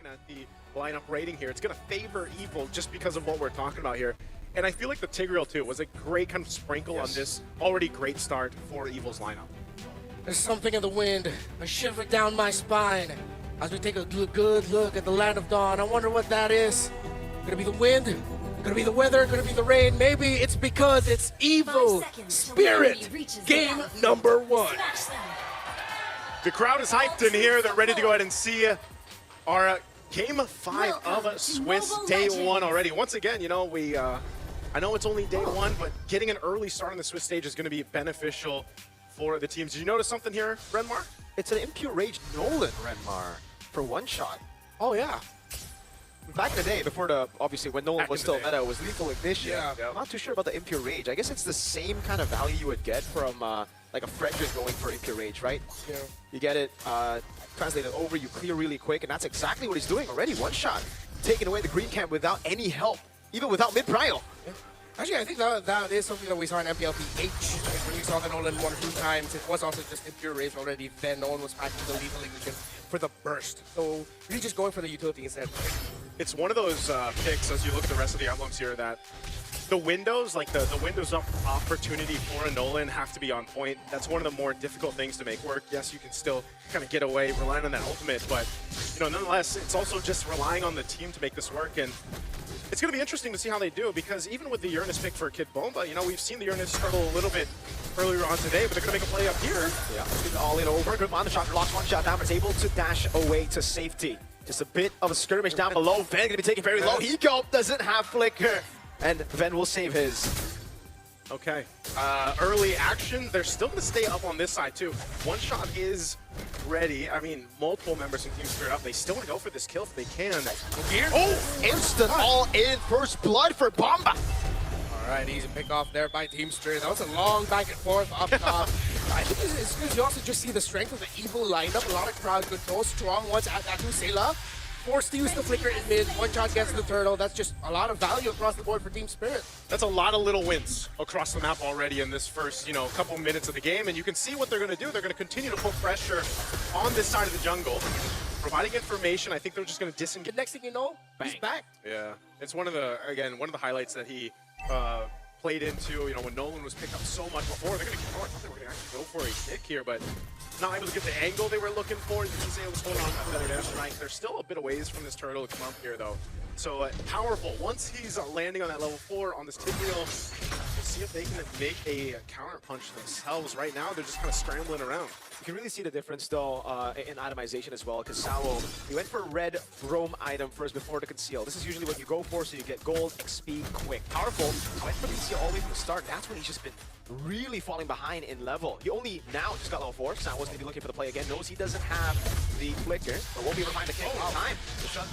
looking at the lineup rating here, it's going to favor Evil just because of what we're talking about here. And I feel like the Tigreal, too, was a great kind of sprinkle on this already great start for Evil's lineup. There's something in the wind, a shiver down my spine as we take a good look at the land of dawn. I wonder what that is. Gonna be the wind? Gonna be the weather? Gonna be the rain? Maybe it's because it's Evil Spirit. Game number 1. The crowd is hyped in here. They're ready to go ahead and see our Game 5 of Swiss Day 1 already. Once again, you know, I know it's only Day 1, but getting an early start on the Swiss Stage is going to be beneficial for the teams. Did you notice something here, Renmar? It's an Impure Rage Nolan, Renmar, for one shot. Oh, yeah. Back in the day, before obviously when Nolan was still meta, it was Lethal Ignition. Yeah. I'm not too sure about the Impure Rage. I guess it's the same kind of value you would get from like a Frederick going for Impure Rage, right? Yeah. You get it translated over, you clear really quick, and that's exactly what he's doing already. One shot, taking away the green camp without any help, even without mid-prio. Yeah. Actually, I think that is something that we saw in MLBBH. When we saw the Nolan 1 or 2 times, it was also just Impure Rage already. Then Nolan was packing the Lethal Ignition for the burst. So really just going for the utility instead. It's one of those picks, as you look at the rest of the emblems here, that the windows, like the windows of opportunity for a Nolan have to be on point. That's one of the more difficult things to make work. Yes, you can still kind of get away relying on that ultimate, but you know, nonetheless, it's also just relying on the team to make this work. And it's going to be interesting to see how they do, because even with the Uranus pick for Kid Bomba, you know, we've seen the Uranus struggle a little bit earlier on today, but they're going to make a play up here. Yeah, all in over. Good on the shot, blocks one shot down, but is able to dash away to safety. Just a bit of a skirmish down below. Ven going to be taken very low. Hiko doesn't have flicker, and Ven will save his. Okay, early action. They're still going to stay up on this side too. One shot is ready. I mean, multiple members from Team Spirit up. They still want to go for this kill if they can. Here, instant all in. First blood for Bomba. All right, easy pick off there by Team Spirit. That was a long back and forth up top. I think it's because you also just see the strength of the Evil lineup. A lot of crowd control, strong ones at Sela. Forced to use the flicker in mid, one shot gets the turtle. That's just a lot of value across the board for Team Spirit. That's a lot of little wins across the map already in this first, you know, couple minutes of the game, and you can see what they're going to do. They're going to continue to put pressure on this side of the jungle, providing information. I think they're just going to disengage. The next thing you know, he's back. Yeah, it's one of the highlights that he played into, you know, when Nolan was picked up so much before. They're going to I thought they were going to actually go for a kick here, but not able to get the angle they were looking for. He's able to hold on to the feather dash strike. They're still a bit of ways from this turtle to come up here, though. So powerful. Once he's landing on that level 4 on this Tigreal, we'll see if they can make a counter punch themselves. Right now, they're just kind of scrambling around. You can really see the difference, though, in itemization as well, because Sao, he went for red roam item first before the conceal. This is usually what you go for, so you get gold, XP, quick. Powerful. Went for the conceal all the way from the start. That's when he's just been really falling behind in level. He only now just got level 4. Sao was going to be looking for the play again. Knows he doesn't have the flicker, but won't be able to find the kick in time. The shot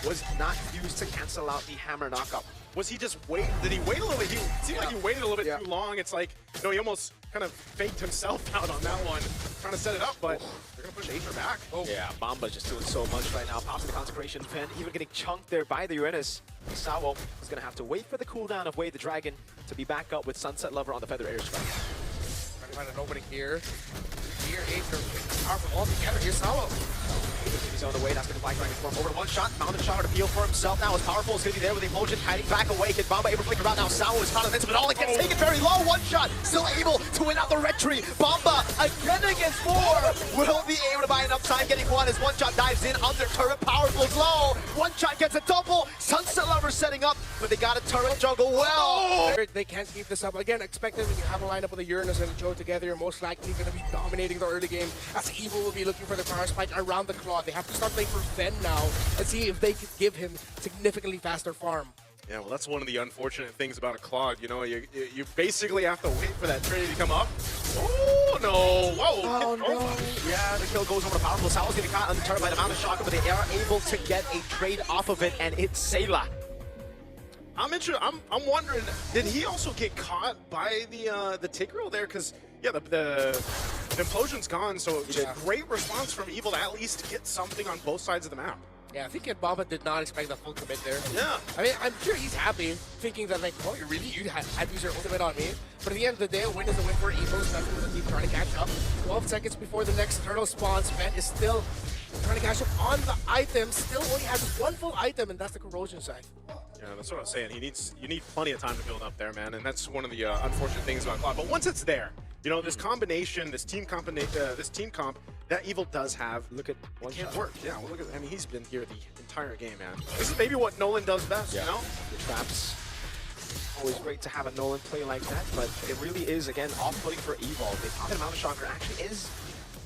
was not used to cancel out the hammer knockup. Was he just wait? Did he wait a little bit? It seemed like he waited a little bit too long. It's like, you know, he almost kind of faked himself out on that one, trying to set it up, but they're going to push Aether back. Yeah, Bomba's just doing so much right now. Pops the Consecration, Ven even getting chunked there by the Uranus. Sao is going to have to wait for the cooldown of Wade the Dragon to be back up with Sunset Lover on the Feather Airstrike. Trying to find an opening here. Here, Aether, powerful all together. Here's Sao. He's on the way, that's going to Black Dragon form over to one shot. Mounted shot to peel for himself now. As powerful as going to be there with the Emulsion hiding back away. Kid Bomba able to flicker out now. Sao is found invincible, but all it gets taken very low. One shot, still able to win out the red tree. Bomba again against 4. Will be able to buy enough time getting one as one shot dives in under turret. Powerful low. One shot gets a double. Sunset Lover setting up, but they got a turret juggle well. They can't keep this up. Again, expected when you have a lineup with a Uranus and a Joe together, you're most likely going to be dominating the early game. As Evil will be looking for the power spike around the claw. They have to start playing for Ven now and see if they can give him significantly faster farm. Yeah, well, that's one of the unfortunate things about a Clog. You know, you basically have to wait for that Trinity to come up. Oh, no. Whoa. Oh, no. Yeah, the kill goes over to Powerful. Sao's going to be caught on the turret by the Mountain Shocker, but they are able to get a trade off of it, and it's Sela. I'm wondering, did he also get caught by the Tigreal there? Because, yeah, the implosion's gone, so it's a great response from Evil to at least get something on both sides of the map. Yeah, I think Kid Bomba did not expect the full commit there. Yeah. I mean, I'm sure he's happy, thinking that, like, oh, you had to use your ultimate on me. But at the end of the day, a win is a win for Evil, especially with the team trying to catch up. 12 seconds before the next turtle spawns, Ven is still Trying to cash up on the item. Still only has one full item, and that's the corrosion side. Yeah, that's what I was saying. You need plenty of time to build up there, man, and that's one of the unfortunate things about Cloud. But once it's there, you know, this combination, this team comp that Evil does have. Look at one Can't shot. work. Yeah, well, look at. I mean, he's been here the entire game, man. This is maybe what Nolan does best. You know. The traps. Always great to have a Nolan play like that, but it really is, again, off-putting for Evil. They pop in Mountain Shocker actually is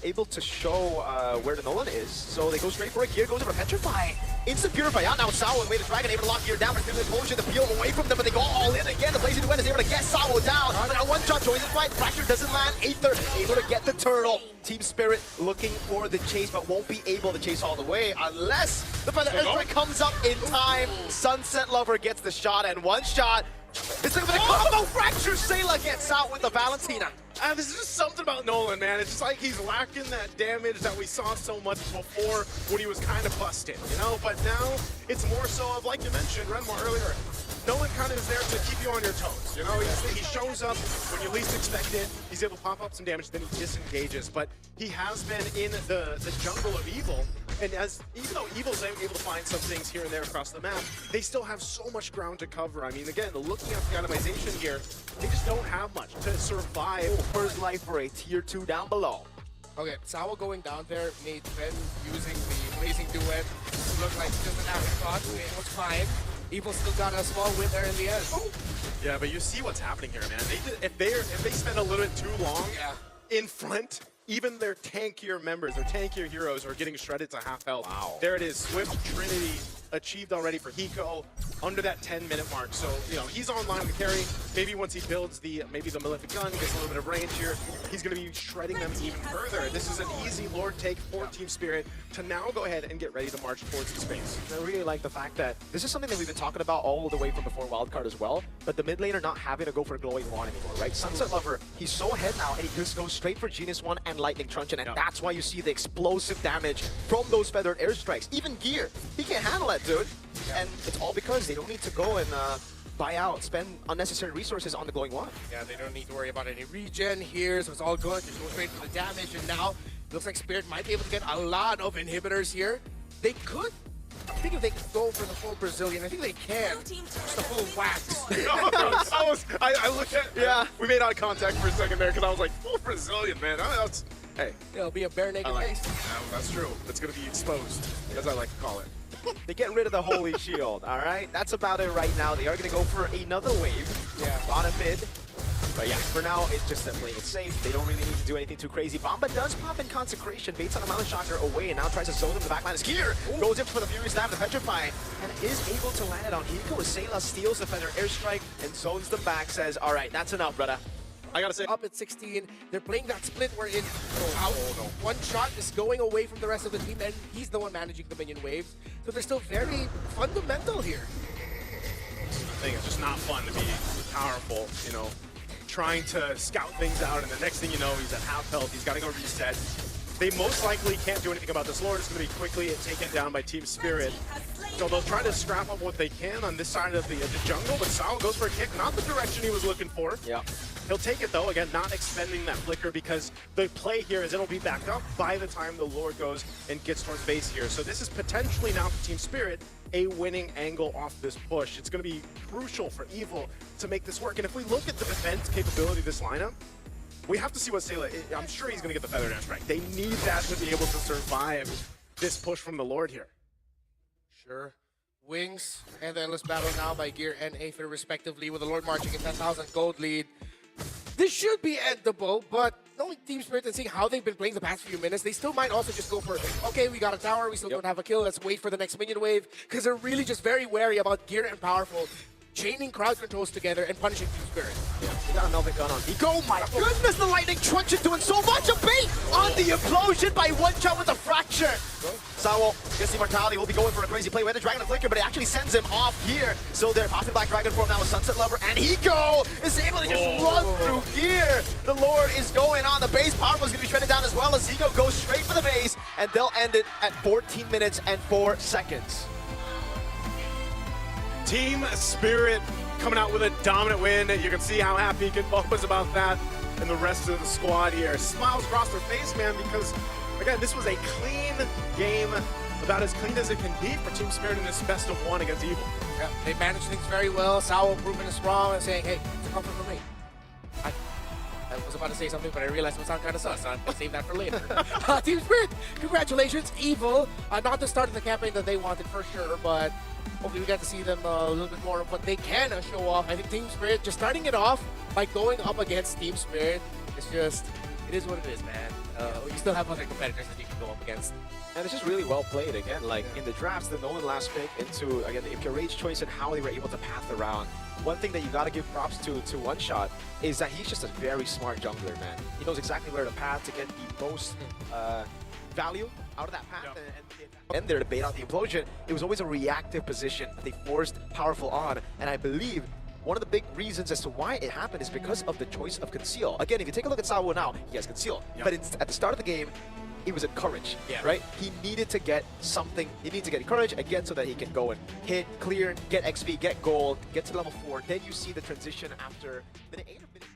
able to show where the Nolan is, so they go straight for it. Gear goes over Petrify. Instant Purify out now. Sawo and Way the Dragon able to lock Gear down, but still the to peel away from them, but they go all in again. The Blazing Duet is able to get Sawo down. Now one shot joins the fight. Fracture doesn't land. Aether able to get the turtle. Team Spirit looking for the chase, but won't be able to chase all the way unless the Feather Airstrike comes up in time. Sunset Lover gets the shot, and one shot. It's like a combo fracture. Sayla gets out with the Valentina. This is just something about Nolan, man. It's just like he's lacking that damage that we saw so much before when he was kind of busted, you know? But now it's more so of, like you mentioned, Renmar earlier, Nolan kind of is there to keep you on your toes, you know? He shows up when you least expect it. He's able to pop up some damage, then he disengages. But he has been in the jungle of Evil, and even though Evil's able to find some things here and there across the map, they still have so much ground to cover. I mean, again, looking at the itemization here, they just don't have much to survive. First life for a tier 2 down below. Okay, Sawa going down there made Ben using the Blazing Duet look like just an afterthought. It was fine. Evil still got a small win there in the end. Yeah, but you see what's happening here, man. If they spend a little bit too long in front, even their tankier members, their tankier heroes are getting shredded to half health. Wow. There it is. Swift Trinity achieved already for Hiko under that 10-minute mark. So, you know, he's online to carry. Maybe once he builds maybe the Malefic Gun, gets a little bit of range here, he's going to be shredding them even further. This is an easy Lord take for Team Spirit to now go ahead and get ready to march towards the space. I really like the fact that this is something that we've been talking about all the way from before Wildcard as well, but the mid laner not having to go for a glowing wand anymore, right? Sunset Lover, he's so ahead now, and he just goes straight for Genius 1 and Lightning Truncheon, and that's why you see the explosive damage from those feathered airstrikes. Even Gear, he can't handle that, dude. And it's all because they don't need to go and buy out, spend unnecessary resources on the glowing wand. Yeah, they don't need to worry about any regen here, so it's all good. Just go straight for the damage, and now it looks like Spirit might be able to get a lot of inhibitors here. They could. I think if they could go for the full Brazilian, I think they can. Just the full wax. I looked at, we made eye contact for a second there because I was like, full Brazilian, man. Hey. It'll be a bare naked face. That's true. It's going to be exposed, as I like to call it. They get rid of the Holy Shield, all right? That's about it right now. They are going to go for another wave. Yeah. Bottom mid. But yeah, for now, it's just them playing it safe. They don't really need to do anything too crazy. Bomba does pop in Consecration, baits on a Mountain Shocker away, and now tries to zone him in the backline. Is here, goes in for the Fury Stab, the Petrify, and is able to land it on Hiko as Sayla steals the Feather Airstrike and zones them back, says, all right, that's enough, brother. I gotta say, Up at 16, they're playing that split where in out. One shot is going away from the rest of the team, and he's the one managing the minion waves. So they're still very fundamental here. I think it's just not fun to be powerful, you know, trying to scout things out, and the next thing you know, he's at half health. He's got to go reset. They most likely can't do anything about this Lord. It's going to be quickly taken down by Team Spirit. So they'll try to scrap up what they can on this side of the jungle, but Sao goes for a kick, not the direction he was looking for. Yeah. He'll take it though, again, not expending that flicker because the play here is it'll be backed up by the time the Lord goes and gets towards base here. So this is potentially now for Team Spirit a winning angle off this push. It's going to be crucial for Evil to make this work. And if we look at the defense capability of this lineup, we have to see what Sayla, I'm sure he's going to get the Feather Dance right. They need that to be able to survive this push from the Lord here. Sure. Wings and the Endless Battle now by Gear and Aether respectively, with the Lord marching in 10,000 gold lead. This should be endable, but knowing Team Spirit and seeing how they've been playing the past few minutes, they still might also just go for, okay, we got a tower, we still don't have a kill, let's wait for the next minion wave, because they're really just very wary about Gear and Powerful chaining crowd controls together and punishing Team Spirit. Yeah, he got a Melvin gun on Hiko. Oh my goodness, the Lightning Truncheon doing so much. A bait on the implosion by one shot with a fracture. Sawo gets the Immortality, will be going for a crazy play with the Dragon and Flicker, but it actually sends him off here. So they're popping Black Dragon form now with Sunset Lover, and Hiko is able to just run through here. The Lord is going on. The base Powerful is going to be shredded down as well as Hiko goes straight for the base, and they'll end it at 14 minutes and 4 seconds. Team Spirit coming out with a dominant win. You can see how happy Bob was about that, and the rest of the squad here. Smiles across their face, man, because Again, this was a clean game, about as clean as it can be for Team Spirit in this best of 1 against Evil. Yeah, they managed things very well. Sao proving us wrong and saying, hey, it's a comfort for me. I was about to say something, but I realized it would sound kind of sus, so I'm going to save that for later. Team Spirit, congratulations. Evil, not the start of the campaign that they wanted for sure, but hopefully we get to see them a little bit more of what they can show off. I think Team Spirit, just starting it off by going up against Team Spirit, it's just, it is what it is, man. You still have other competitors that you can go up against. And it's just really well played again. Like in the drafts, the Nolan last pick into again the Impure choice and how they were able to path around. One thing that you gotta give props to One Shot is that he's just a very smart jungler, man. He knows exactly where to path to get the most value out of that path. And their debate on the implosion, it was always a reactive position. They forced powerful on, and I believe one of the big reasons as to why it happened is because of the choice of conceal. Again, if you take a look at Sawo now, he has conceal, but at the start of the game, it was a courage, right? He needed to get something, he needed to get courage again so that he can go and hit, clear, get XP, get gold, get to level 4. Then you see the transition after minute 8 or minute